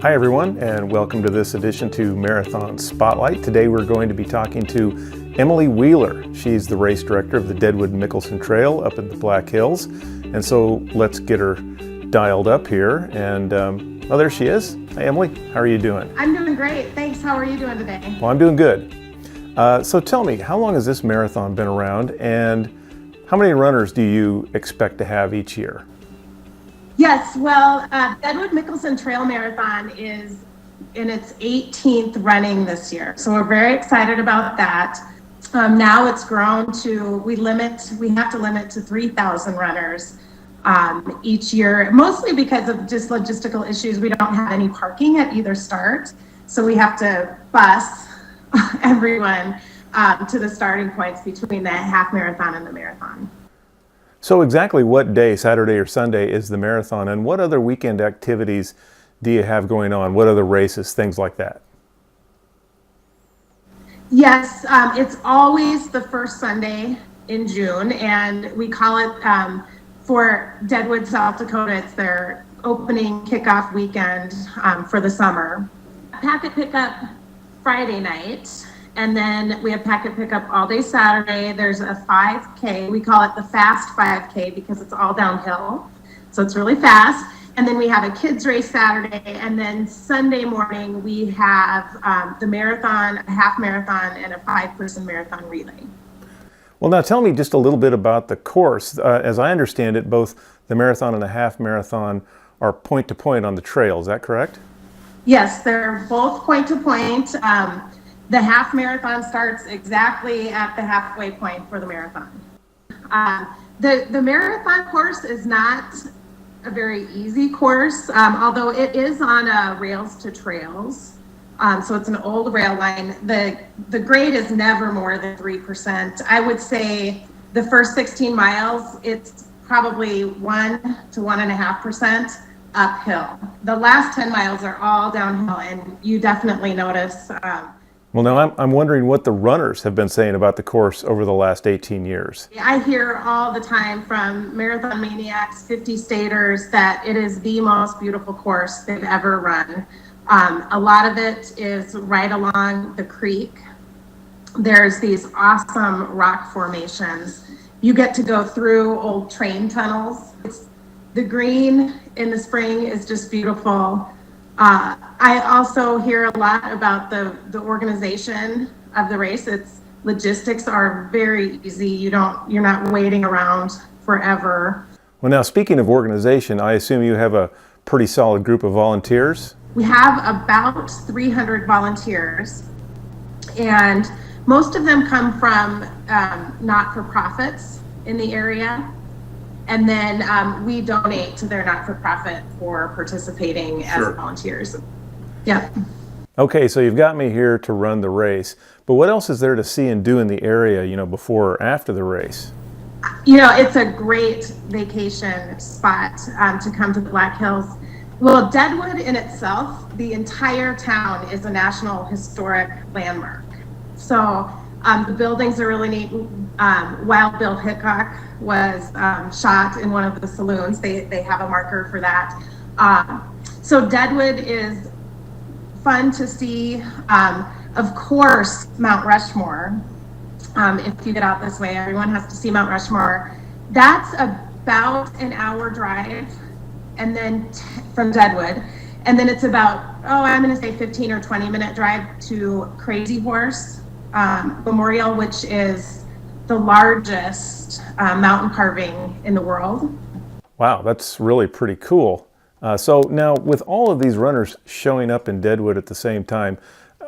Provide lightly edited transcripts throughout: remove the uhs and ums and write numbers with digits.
Hi everyone, and welcome to this edition to Marathon Spotlight. Today we're going to be talking to Emily Wheeler. She's the race director of the Deadwood-Mickelson Trail up in the Black Hills. And so let's get her dialed up here. And oh, there she is. Hi Emily, how are you doing? I'm doing great, thanks. How are you doing today? Well, I'm doing good. So tell me, how long has this marathon been around, and how many runners do you expect to have each year? Yes, well, Deadwood-Mickelson Trail Marathon is in its 18th running this year. So we're very excited about that. Now it's grown to, we have to limit to 3,000 runners each year, mostly because of just logistical issues. We don't have any parking at either start. So we have to bus everyone to the starting points between the half marathon and the marathon. So exactly what day, Saturday or Sunday, is the marathon, and what other weekend activities do you have going on? What other races, things like that? Yes, it's always the first Sunday in June, and we call it, for Deadwood, South Dakota, it's their opening kickoff weekend for the summer. Packet pickup Friday night. And then we have packet pickup all day Saturday. There's a 5K. We call it the fast 5K because it's all downhill. So it's really fast. And then we have a kids race Saturday. And then Sunday morning, we have the marathon, a half marathon, and a 5-person marathon relay. Well, now tell me just a little bit about the course. As I understand it, both the marathon and the half marathon are point to point on the trail. Is that correct? Yes, they're both point to point. The half marathon starts exactly at the halfway point for the marathon. The marathon course is not a very easy course, although it is on rails to trails. So it's an old rail line. The grade is never more than 3%. I would say the first 16 miles, it's probably 1 to 1.5% uphill. The last 10 miles are all downhill, and you definitely notice. Well, now I'm wondering what the runners have been saying about the course over the last 18 years. I hear all the time from marathon maniacs, 50-staters, that it is the most beautiful course they've ever run. A lot of it is right along the creek. There's these awesome rock formations. You get to go through old train tunnels. The green in the spring is just beautiful. I also hear a lot about the organization of the race. Its logistics are very easy. You're not waiting around forever. Well, now speaking of organization, I assume you have a pretty solid group of volunteers? We have about 300 volunteers, and most of them come from not-for-profits in the area. And then we donate to their not-for-profit for participating as volunteers. Yep. Okay, so you've got me here to run the race, but what else is there to see and do in the area, before or after the race? It's a great vacation spot to come to the Black Hills. Well, Deadwood in itself, the entire town is a National Historic Landmark. So the buildings are really neat. Wild Bill Hickok was shot in one of the saloons. They have a marker for that. So Deadwood is fun to see. Of course, Mount Rushmore. If you get out this way, everyone has to see Mount Rushmore. That's about an hour drive, and then from Deadwood. And then it's about, I'm going to say 15 or 20-minute drive to Crazy Horse Memorial, which is the largest mountain carving in the world. Wow, that's really pretty cool. So now with all of these runners showing up in Deadwood at the same time,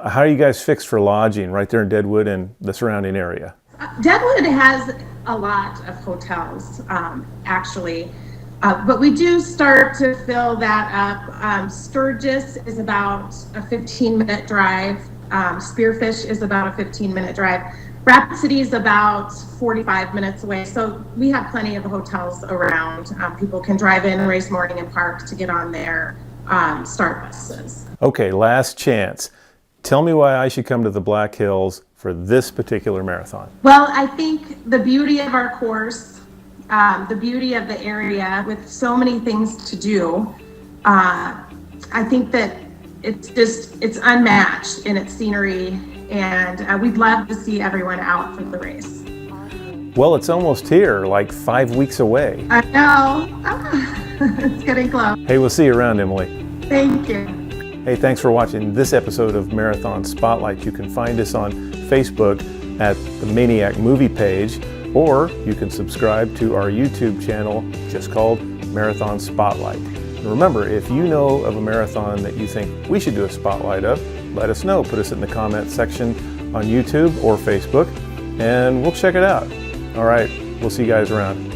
how are you guys fixed for lodging right there in Deadwood and the surrounding area? Deadwood has a lot of hotels, actually, but we do start to fill that up. Sturgis is about a 15-minute drive. Spearfish is about a 15-minute drive. Rapid City is about 45 minutes away, so we have plenty of hotels around. People can drive in, race morning, and park to get on their start buses. Okay, last chance. Tell me why I should come to the Black Hills for this particular marathon. Well, I think the beauty of our course, the beauty of the area with so many things to do, I think that it's unmatched in its scenery, and we'd love to see everyone out for the race. Well, it's almost here, like 5 weeks away. I know. It's getting close. Hey, we'll see you around, Emily. Thank you. Hey, thanks for watching this episode of Marathon Spotlight. You can find us on Facebook at the Maniac Movie page, or you can subscribe to our YouTube channel just called Marathon Spotlight. And remember, if you know of a marathon that you think we should do a spotlight of, let us know. Put us in the comment section on YouTube or Facebook, and we'll check it out. All right, we'll see you guys around.